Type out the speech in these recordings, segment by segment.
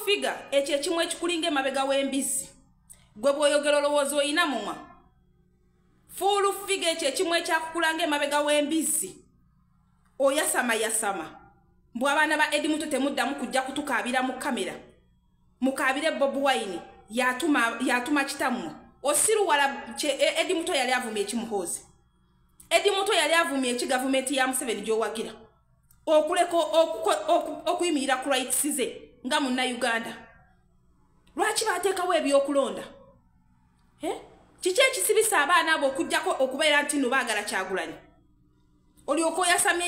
figure ekyo kimwe ekikulinga emabega w'embizzi gwe bw'oyogera olowooza oyina mumwa. Full figure ekyo kimwe ekyakukulanga emabega w'embizzi oyasama mbw abaana ba Eddie Muto temuddamu kujja kutukaabira mu kamera mukaabire Bobi Wine yatuma kitammwe osiruwala Eddie Muto yali avumye ekimuhoozi. Eddie Muto yali avumye eki gavumenti ya Museveni gy'owagira okuleko okuyimirira ku rights ze nga munna Uganda. Lwaki bateekawo ebyokulonda? Kiki ekisibisa abaana abo okujjako okubeera nti no baagala Kyagulanyi? Olyoka oyasamye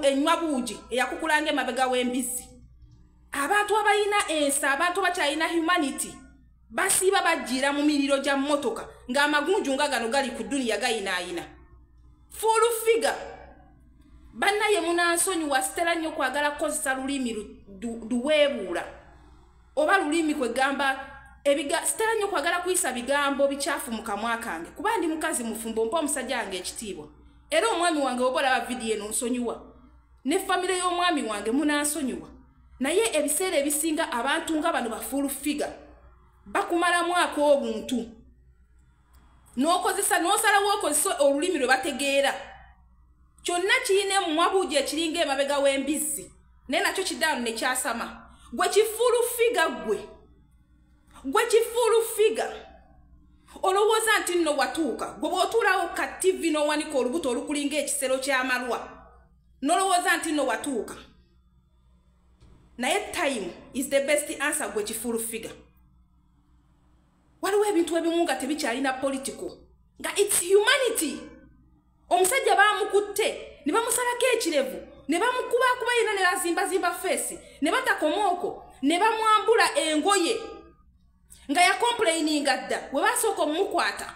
ennywa buugi eyakukulanga emabega w'embizzi. Abantu abayina ensa, abantu bakyalina humanity basiiba bajjira mu miriro gya mmotoka ng'amagunju nga gano gali ku dduniya gayinaayina. Full figure. Bannaye munansonyiwa Stella nnyo kwagala kukozesa lulimi luweebuula oba lulimi kwegamba Stella nnyo kwagala kuyisa bigambo bikyafu mu kamwa kange kuba ndi mukazi mufumbo mpa omusajja wange ekitiibwa. Era omwami wange oba olaba vidiyo eno nsonyiwa ne famire y'omwami wange munansonyiwa. Naye ebiseera ebisinga abantu nga bano ba full figure bakumalamu ak'obuntu n'osalawo okozesa olulimi lwe bategeera. Kyonna kiyina mwabuuji ekiringa emabega w'embizzi naye nakyo kidaanu ne kyasama. Gwe kifulu figa olowooza nti nno watuuka gwe bw'otuulawo ka TV n'owanika olubuto olukulinga ekisero ky'amalwa n'olowooza nti nno watuuka. Naye time is the best answer gwe kifulu figa. Waliwo ebintu ebimu nga tebikyalina political nga it's humanity. Omusajja baamukutte ne bamusalako ekirevu ne bamukuba yina ne bazimba face ne batakomooko ne bamwambula engoye nga ya complaininga dda we basooka omukwata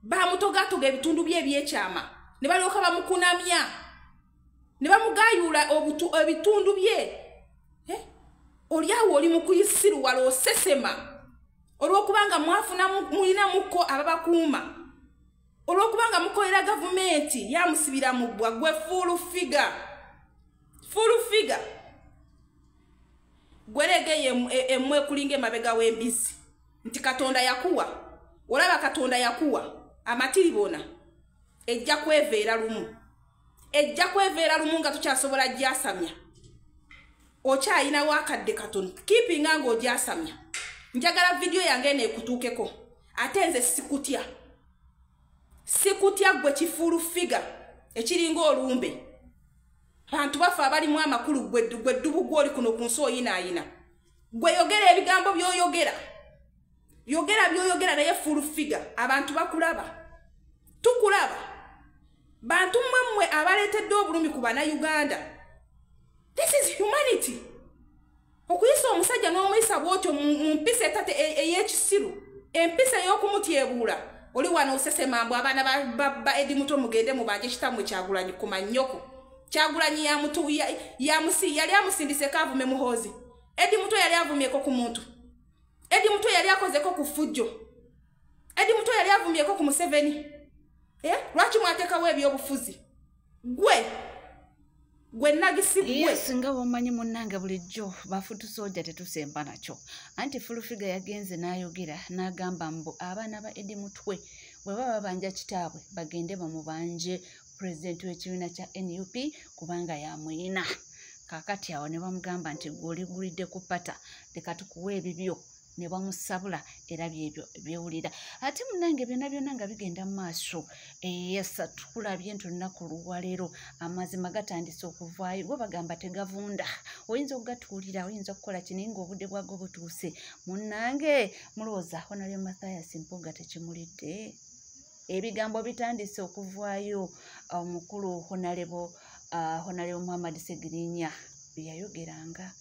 bamutogatoga ebitundu bye ebyekyama ne balyoka bamukunamya ne bamugayula ebitundu bye. Oliawo oli mu kuyisiruwala osesema olw'okubanga mwafuna mulina mukko ababakuuma olw'okubanga mukolera gavumenti yamusibira mu bbwa. Gwe full figure gweregeye emmwe kulinga emabega w'embizzi nti Katonda yakuwa olaba Katonda yakuwa amatiribona ejja kweveera lumu nga tukyasobola gyasamya okyayina wakadde katono kipinga ng'ogyasamya. Njagala video yange neekutuukeko ate nze sikutya gwe kifulu figa ekiringa olumbe. Abantu bafa abalimu amakulu gwe ddubu gw'oli kuno ku nsi oyinaayina. Gwe yogera ebigambo by'oyogera naye full figure abantu bakulaba tukulaba. Bantu mmwe abaleetedde obulumi ku Bannayuganda. This is humanity. Okuyisa omusajja n'omuyisa bw'otyo mu mpisa etate ey'ekisiru empisa ey'okumutyebula oli wano osesemambu abaana ba Eddie Muto mugende mubanje kitammwe Kyagulanyi ku mannyoko. Kyagulanyi yali amusindise kaavume muhoozi. Eddie Muto yali avumyeko ku muntu. Eddie Muto yali akozeko ku fujjo. Eddie Muto yali avumyeko ku Museveni. Lwaki mwateekawo ebyobufuzi? Gwe nagisi gwe. Yes, nga womanyi munnange bulijjo bafutu soja tetusemba nakyo. Anti full figure yagenze n'ayogera n'agamba mbu abaana ba Eddie Mutwe bwe baba babanja kitaabwe bagende bamubanje president w'ekibiina kya NUP kubanga yamuyina. Kakati awo ne bamugamba nti gwoligulidde ku pata leka tukuwa ebibyo ne bamusabula era byebyo byewulira. Ate munnange byonna nga bigenda mu maaso. Yes, tukulabye nti olunaku olwaleero amazima gatandise okuvaayo gwe bagamba tegavunda. Oyinza okugatuulira oyinza okukola kino ng'obudde bwago butuuse. Munnange mulowooza Honorable Mathias Mpuuga tekimulidde? Ebigambo bitandise okuvaayo omukulu Honorable Muhammad Segirinya byayogeranga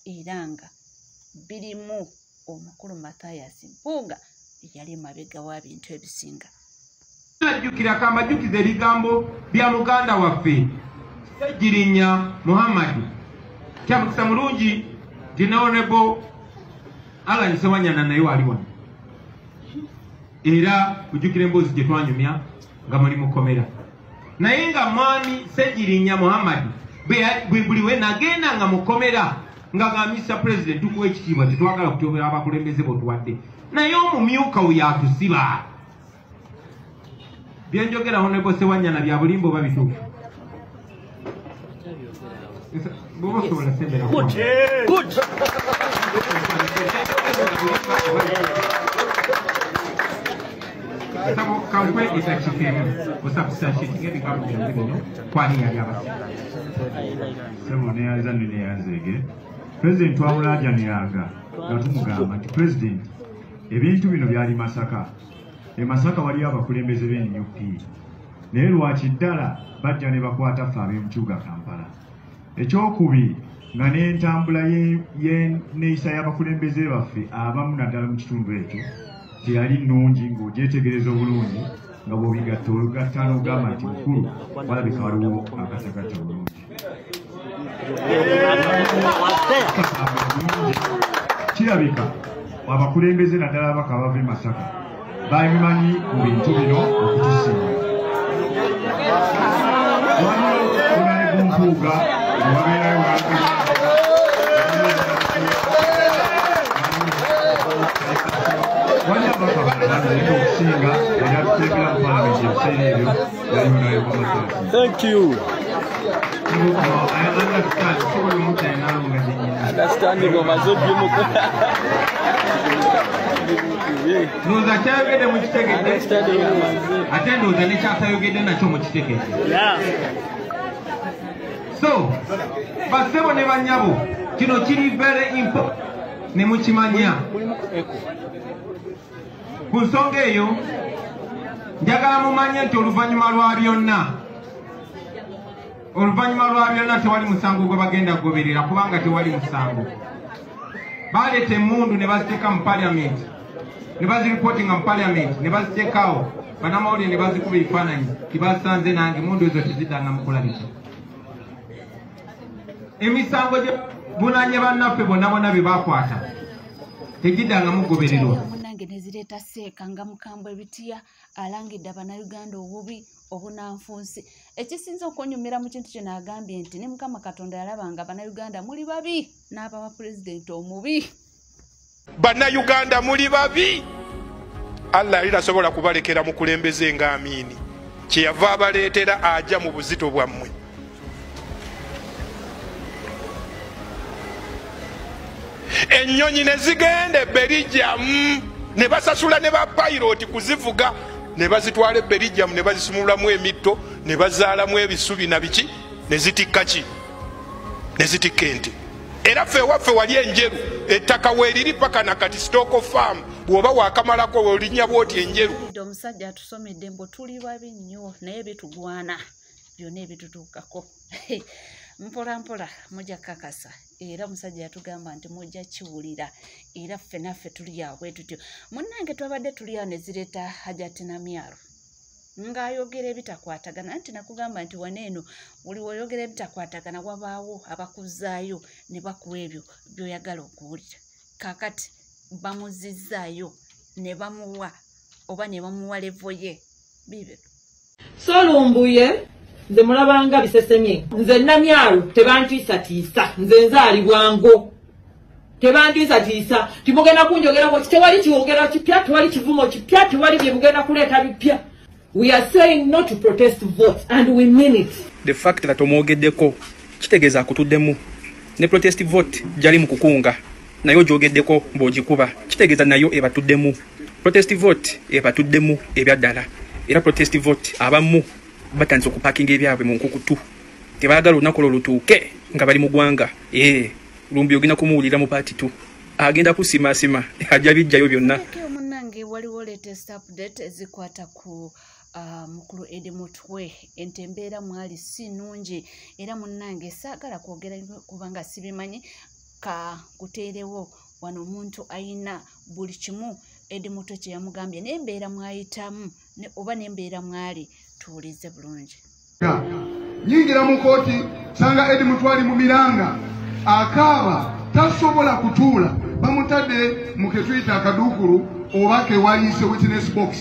era nga birimu omukulu Mathias Mpuuga yali mabega wa bintu ebisinga. Najjukira kambajukiza ebigambo bya muganda waffe Segirinya Muhammad kyamukisa mulungi nti Honorable Alan Sewanyana naye wali wano era ujjukira emboozi gye twanyumya nga muli mukomera naye nga mwami Segirinya Muhammad bwe buli we nagenda nga mukomera nga gambisa president tukuwa ekitiibwa tetwagala kutyobera abakulembeze botuwadde naye omumyuka we yatusiba byenjogera honorable Sewanyana bya bulimbo oba bituufu bwoba osobola sembera Estamos calcule esa chifema, osa kusashiti ngeti kamu bino kwani yali abasi. Sebo ne yaza ne yanzege. President wamulaja ne yaga. Gatumugamba nti president ebintu bino byali Masaka. Masaka wali abakulembeze b'NUP. Naye lwaki ddala bajja ne bakwata ffe ab'emukibuga Kampala. Ekyokubiri nga n'entambula y'enneeyisa y'abakulembeze baffe abamu naddala mu kitundu ekyo teyali nnungi ng'ogyetegereza obulungi nga bw'obigatta olugatta n'ogamba nti mukulu walabika waliwo akatagatta obulungi. Kirabika abakulembeze naddala abaka abava e Masaka babimanyi mu bintu bino okutusinga. Waliwo onaye gumpuuga wabeerayo Thank you. I Understanding of So, basebo ne banyabo kino kiri very important ne mukimanya ku nsonga eyo njagala mumanye nti oluvannyuma lwa byonna tewali musango gwe bagenda kugoberera kubanga tewali musango. Baleeta emmundu ne baziteeka mu parliament ne baziripotinga mu parliament ne baziteekawo bannamawulire ne bazikuba ebifaananyi tibasanze nange emmundu ezo teziddanga mu kulabika. Emisango gye bunanye bannaffe bonna bye bakwata tegiddanga mugobererwa. Munnange ne zireeta seeka nga mukambwe ebitiya alangidde Abannayuganda obubi obunanfunsi. Ekisinza okunyumira mu kintu kino agambye nti ne Mukama Katonda yalabanga Abannayuganda muli babi n'abawa pulezidenti omubi. Bannayuganda muli babi. Allah yali tasobola kubalekera mukulembeze nga Amini. Kyeyava abaleetera ajja mu buzito bwammwe. Ennyonyi ne zigenda Belgium ne basasula ne ba pilot kuzivuga ne bazitwala e Belgium ne bazisumulamu emitto ne bazaalamu ebisubi na biki ne zitikka ki ne zitikka ente. Era ffe waffe wali enjeru ettaka weeriri paka na kati stock farm bw'oba wakamalako olinya bw'oti enjeru. Omusajja atusomedde mbo tuli babi nnyo naye bitugwana byonna ebitutuukako. Mpola mpola mujja kakasa era musajja yatugamba nti mujja kiwulira era ffe naffe tuli awo bwe tutyo. Munnange twabadde tuli awo ne zireeta Hajati Namyaro ng'ayogera ebitakwatagana anti nakugamba nti waneeno buli woyogera ebitakwatagana wabaawo abakuzaayo ne bakuwa ebyo by'oyagala okuwulira. Kaakati bamuzizzaayo ne bamuwa oba ne bamuwa levo ye bibe Solumbuye nze mulabanga bisesemye nze Namyaro tebantwisa nze nzaalibwango tebantwisa timugenda kunjogerako tewali kiwogera kipya tewali kivumo kipya tewali bye mugenda kuleeta bipya. We are saying no to protest vote and we mean it. The fact that omwogeddeko kitegeeza akutuddemu ne protest vote jali mu kukunga nayo gyogeddeko mb'ogikuba kitegeeza nayo ebatuddemu. Protest vote ebatuddemu ebyaddala era protest vote abamu batandise okupakinga ebyabwe mu nkukutu tebaagala olunaku lutuuke nga bali mu ggwanga. Lumbi ogenda kumuwulira mu paati tu agenda kusimasima ajja bijjayo byonna. Munnange waliwo latest update ezikwata ku mukulu Eddie Mutwe ente embeera mwali si nnungi era munnange saagala kwogera kubanga sibimanyi ka kuteerewo wano omuntu ayina buli kimu Eddie Mutwe kye yamugambye n'embeera mwayitamu oba n'embeera mwali tuwulize bulungi. Nyingira mu kooti sanga Eddie Mutwe ali mu miranga akaaba tasobola kutuula bamutadde mu ketuyita akaduukulu oba kewayise witness box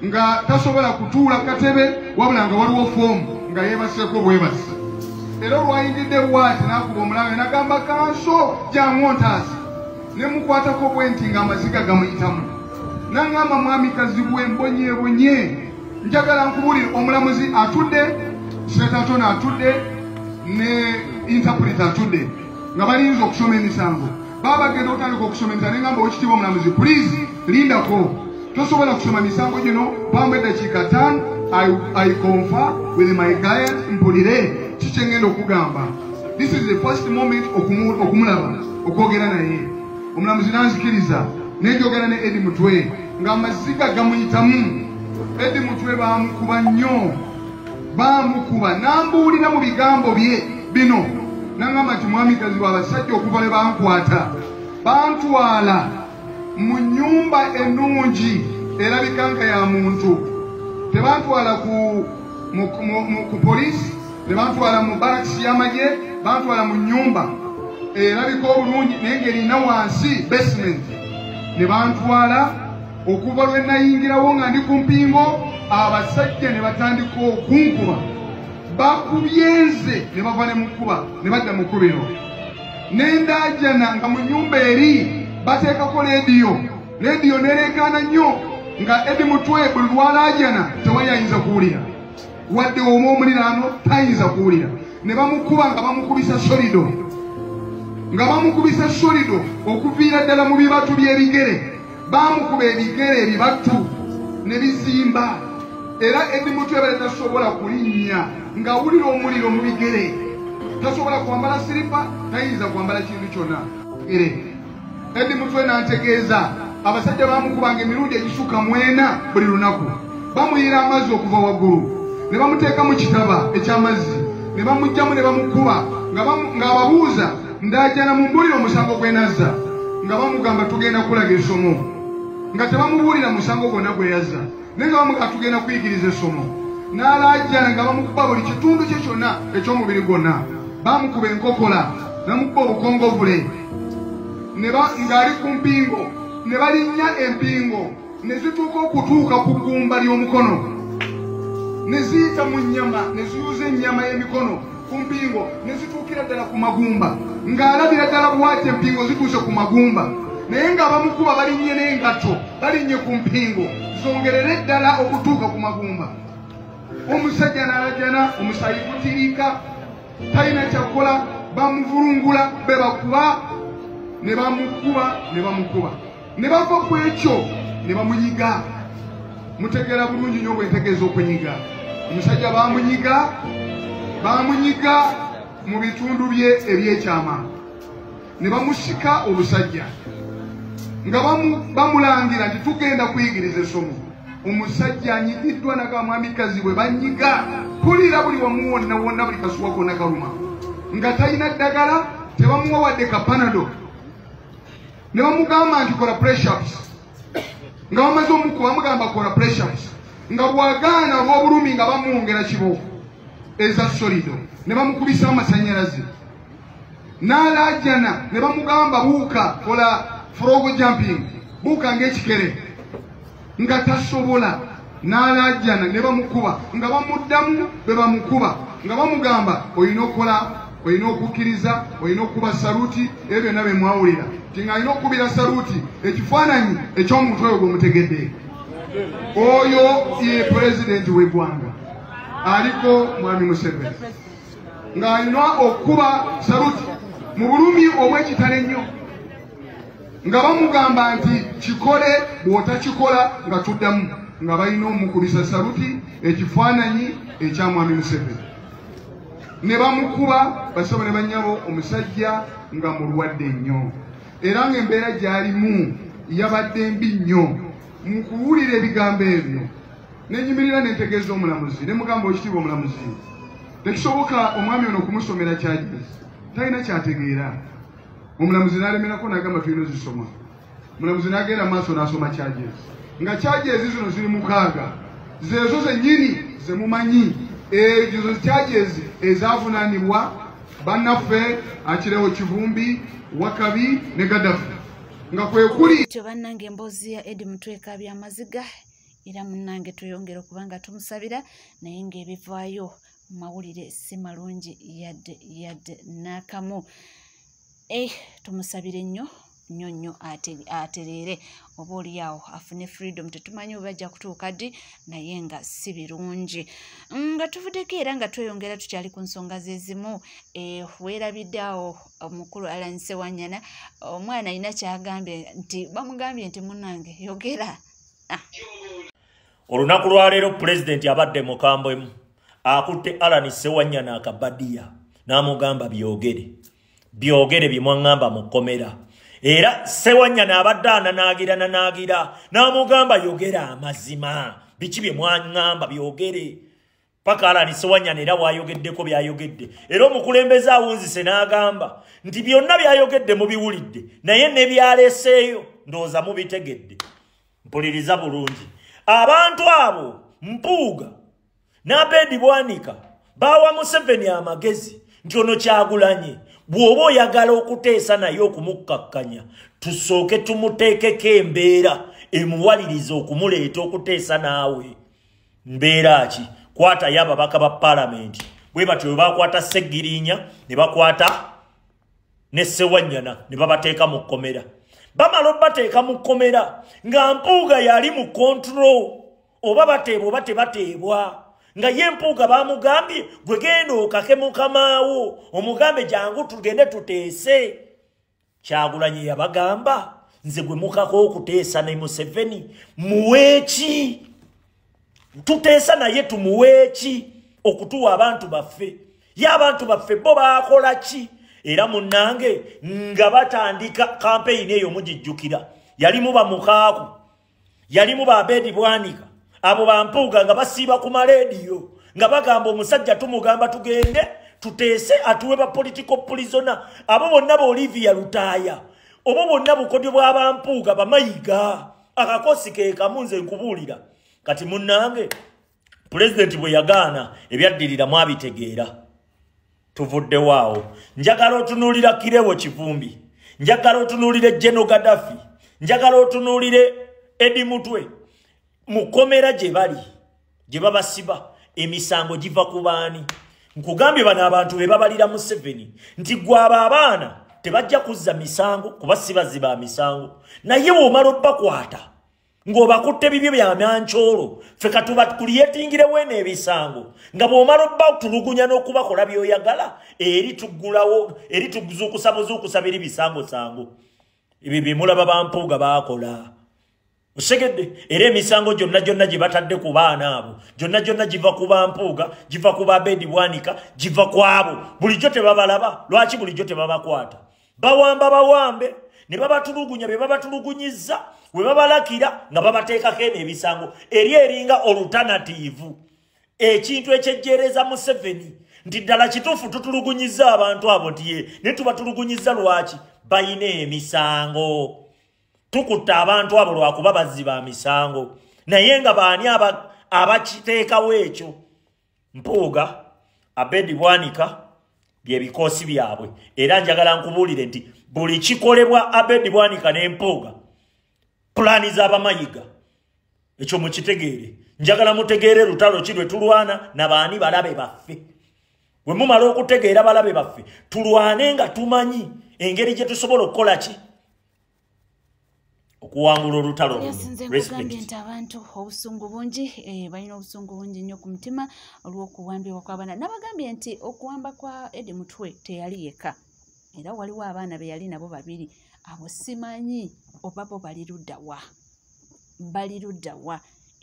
nga tasobola kutuula katebe wabula nga waliwo foomu nga yeebaseeko bwebasi era olwayingidde bwati n'akuba omulabe n'agamba kanso jangontaasi ne mukwatako bwenti ng'amaziga gamuyitamu n'aŋŋamba mwamikazi bwe mbonyeebonye njagala nkubuulire omulamuzi atudde setatona atudde ne interpreter atudde nga balinza okusoma emisango baba bagenda okutandika okusoma emisango neŋŋamba wekitiibwa omulamuzi please lindako tosobola kusoma misango gino pamba eddakiika 5 I confer with my client mpulire kikyengenda okugamba. This is the first moment okumulaba okwogera naye omulamuzi nanzikiriza nenjogera ne Eddie Mutwe ng'amaziga gamuyitamu. Eddie Mutwe bamukuba nnyo bamukuba nambuulira mu bigambo bye bino n'aŋŋamba nti mwamikazi w'abasajja okuva ne bankwata bantwala mu nnyumba ennungi erabika nga ya muntu tebantwala ku polisi tebantwala mu barakisi y'amagye bantwala mu nnyumba erabika obulungi naye ng'erina wansi basement ne bantwala okuva lwe nayingirawo nga ndi ku mpingo abasajja ne batandika okunkuba bakubyenze ne bava ne mukuba ne badda mu kubiro n'endaajana nga mu nnyumba eri bateekako leediyo nereekaana nnyo nga Eddie Mutwe buli lwalaajana tewali ayinza kuwulira wadde omu omuliraano tayinza kuwulira ne bamukuba nga bamukubisa solido okuviira ddala mu bibatu by'ebigere bamukuba ebigere ebibatu ne bizimba era Eddie Mutwe bale tasobola kulinnya ng'awulira omuliro mu bigere tasobola kwambala siripa tayinza kwambala kintu kyonna Eddie Mutwe n'antegeeza abasajja bamukubanga emirundi egisukka 4 buli lunaku bamuyira amazzi okuva waggulu ne bamuteeka mu kitaba eky'amazzi ne bamugjamu ne bamukuba ng'ababuuza ndaajana mumbuulire omusango gwe nazza nga bamugamba tugenda kulaga essomo nga tebamubuulira musango gwonna gwe yazza naye nga bamugamba tugenda kuyigiriza essomo n'alaajana nga bamukuba buli kitundu kye kyonna eky'omubiri gwonna bamukuba enkokola namukuba obukongovule ng'ali ku mpingo ne balinnya empingo ne zituuka okutuuka ku ggumba ly'omukono ne ziyita mu nnyama ne ziyuza ennyama y'emikono ku mpingo ne zituukira ddala ku magumba ng'alabira ddala bw'ati empingo zituuse ku magumba naye nga bamukuba balinnye n'engatto balinnye ku mpingo zongerere ddala okutuuka ku magumba. Omusajja n'alajana omusayi kutiriika talina kyakola bamuvulungula be bakuba ne bamukuba ne bava ku ekyo ne bamunyiga. Mutegeera bulungi nnyo bwe ntegeeza okunyiga. Omusajja bamunyiga mu bitundu bye ebyekyama ne bamusika obusajja nga bamulangira nti tugenda kuyigiriza essomo. Omusajja anyigiddwa n'akamwamikazi bwe banyiga pulira buli wamu wonna buli kasuwa konna kaluma nga talina ddagala tebamuwa wadde kapanado ne bamugamba nti kola press-ups nga bamaze omukuba bamugamba kola press-ups nga bw'agaana olw'obulumi nga bamwongera kibooko eza solido ne bamukubisa amasannyalaze n'alaajana ne bamugamba buuka kola frog jumping buuka ng'ekikere nga tasobola n'alaajana ne bamukuba nga bamuddamu be bamukuba nga bamugamba olina okukkiriza olina okukuba saluuti ebyo byonna bye mwawulira nti ng'alina okukubira saluuti ekifaananyi eky'omuntu oyo gwemutegedde. Oyo ye pulezidenti w'eggwanga aliko mwami Museveni ng'alina okukuba saluuti mu bulumi obw'ekitalo ennyo nga bamugamba nti kikole bw'otakikola nga tuddamu nga balina omukubisa saluti ekifaananyi ekya mwami Museveni ne bamukuba basaba ne bannyabo omusajja nga mulwadde nnyo era ng'embeera gy'alimu yabadde mbi nnyo. Mu kuwulira ebigambo ebyo nenyimirira nentegeeza omulamuzi ne mugamba ekitiibwa omulamuzi tekisoboka omwami ono okumusomera charges talina kyategeera. Omulamuzi n'alemerako n'agamba tulina zisoma. Omulamuzi n'agenda maaso n'asoma charges nga charges zino ziri 6 zeezo zennyini ze mumanyi ezo charges ezaavunaanibwa bannaffe Akireewo Kivumbi Wakabi ne Gaddafi nga kwe kuli kyo bannange emboozi ya Eddie Mutwe by'amaziga era munnange tuyongera okubanga tumusabira naye ng'ebivaayo mawulire si malungi yadde n'akamu. Tumusabire nnyo atereere oba oliawo afune freedom. Tetumanyi oba ajja kutuuka ddi naye nga si birungi. Nga tuvuddeko era nga tweyongera tukyali ku nsonga zezimu. Weerabidde awo omukulu Alan Ssewanyana, omwana alina kyagambye nti bamugambye nti munnange yogera. Olunaku lwaleero pulezidenti abadde mukambwemu akutte Alan Ssewanyana akabadiya n'amugamba byogere bimwaŋŋamba mu kkomera. Era Ssewanyana abadde ananaagira n'amugamba yogera amazima, biki bye mwaŋŋamba byogere. Paka Alan Ssewanyana era bw'ayogeddeko by'ayogedde. Era omukulembeze awunzise n'agamba nti byonna by'ayogedde mubiwulidde, naye ne byaleeseeyo ndowooza mubitegedde. Mpuliriza bulungi. Abantu abo Mpuuga n'Abedi Bwanika bawa Museveni amagezi nti ono Kyagulanyi bw'oba oyagala okuteesa naye okumukkakkanya, tusooke tumuteekeko embeera emuwaliriza okumuleeta okuteesa naawe. Mbeera ki? Kwatayo ababaka ba paalamenti bwe batyo bwe bakwata Sseggirinya ne bakwata ne Ssewanyana ne babateeka mu kkomera. Bamala obateeka mu kkomera nga Mpuuga yali mu control, oba bateebwa oba tebateebwa. Nga ye Mpuuga bamugambye gwe genda okake mukamaawo omugambe jangu tugende tuteese. Kyagulanyi yabagamba nze gwe mukako okuteesa ne Museveni muweeki, tuteesa naye tumuweeki okutuwa abantu baffe. Ye abantu baffe bo baakola ki? Era munnange nga batandika kampeyini eyo mugijjukira, yalimu bamukaaku, yalimu ba Abedi Bwanika, abo ba Mpuuga nga basiiba ku maleediyo nga bagamba omusajja tumugamba tugende tuteese atuwe ba political prisoner. Abo bonna ba Olivia Lutaaya, obo bonna bukodyo bw'aba Mpuuga bamayiga. Akakosi ke kamu nze nkubuulira. Kati munnange pulezidenti bwe yagaana ebyaddirira mwabitegeera. Tuvudde waawo. Njagala otunuulira Kirewo Kivumbi, njagala otunuulire General Gaddafi, njagala otunuulire Edi Mutwe mu kkomera gye bali, gye babasiba. Emisango giva ku baani? Nkugambye bano abantu be babalira Museveni nti gwaba abaana tebajja kuzza misango kuba si baziba misango, naye bw'omala obbakwata ng'obakutte bibyo bya myankyolo ffe katuba kulyetingire wene ebisango nga bw'omala obba tulugunya n'okubakola by'oyagala eri tuggulawo eri tuzuukusa biri bisango. Ebyo bye mulaba ba Mpuuga baakola. Osegedde era emisango gyonna gye batadde ku baana abo gyonna giva ku ba Mpuuga, giva ku ba Abedi Bwanika, giva ku abo. Bulijjo tebabalaba. Lwaki bulijjo tebabakwata? Bawambe ne babatulugunya be babatulugunyizza, we babalakira nga babateekako ebisango eri eringa alternative. Ekintu ekyejjeereza Museveni nti ddala kituufu tutulugunyizza abantu abo nti ne tubatulugunyizza lwaki? Bayina emisango. Tukutta abantu abo lwakuba baziba misango, naye nga baani abakiteekawo ekyo? Mpuuga, Abedi Bwanika bye bikoosi byabwe. Era njagala nkubuulire nti buli kikolebwa Abedi Bwanika ne Mpuuga pulaani z'abamayiga, ekyo mukitegeere. Njagala mutegeere lutalo ki lwe tulwana na baani balabe baffe. Bwe mumala okutegeera balabe baffe tulwane nga tumanyi engeri gye tusobola okukola ki okuwangula olutalo luno. Yasinze nti abantu obusungu bungi balina obusungu bungi nnyo ku mutima olw'okuwambibwa kw'abaana. Nabagambye nti okuwamba kwa Edi Mutwe teyali yekka, era waliwo abaana be yali nabo babiri. Abo simanyi oba bo bali ludda wa.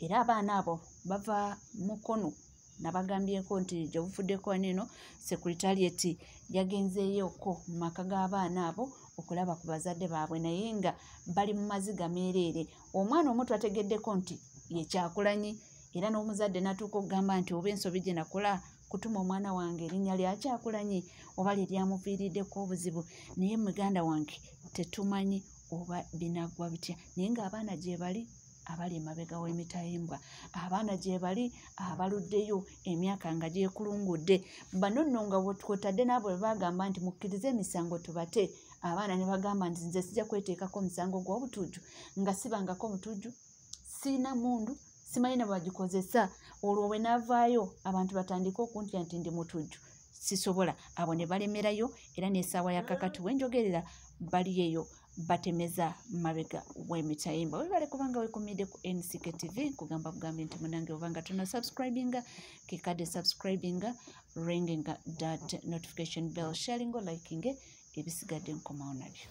Era abaana abo bava Mukono. Nabagambyeko nti gye bufuddeko neno Secretariat yagenzeeyoko mu maka g'abaana abo okulaba ku bazadde baabwe, naye nga bali mu maziga meereere. Omwana omuto ategeddeko nti ye Kyagulanyi, era n'omuzadde n'atuuka okugamba nti oba ensobi gye nakola kutuma omwana wange erinnya lya Kyagulanyi oba lye lyamuviiriddeko obuzibu, naye muganda wange tetumanyi oba binaggwa bitya. Naye ng'abaana gye bali abali emabega w'emitayimbwa, abaana gye bali abaluddeyo emyaka nga gyekulungudde. Bano nno nga kwotadde n'abo bagamba nti mukkirize emisango tubate, abaana ne bagamba nti nze sijja kweteekako omusango gw'obutujju, nga sibangako mutujju, siina mundu, simanyi ne bagikozesa olwo we naavaayo abantu batandika okuntya nti ndi mutujju sisobola abo ne balemerayo era n'essaawa ya kakati wenjogerera bali eyo batemeza mabega w'emitayimba webale kubanga wekumidde ku NCK TV kugamba bugambe nti munange obanga tuna subscribinga kikade subscribinga ringing that notification bell sharing liking ebisigadde nkomawo nabyo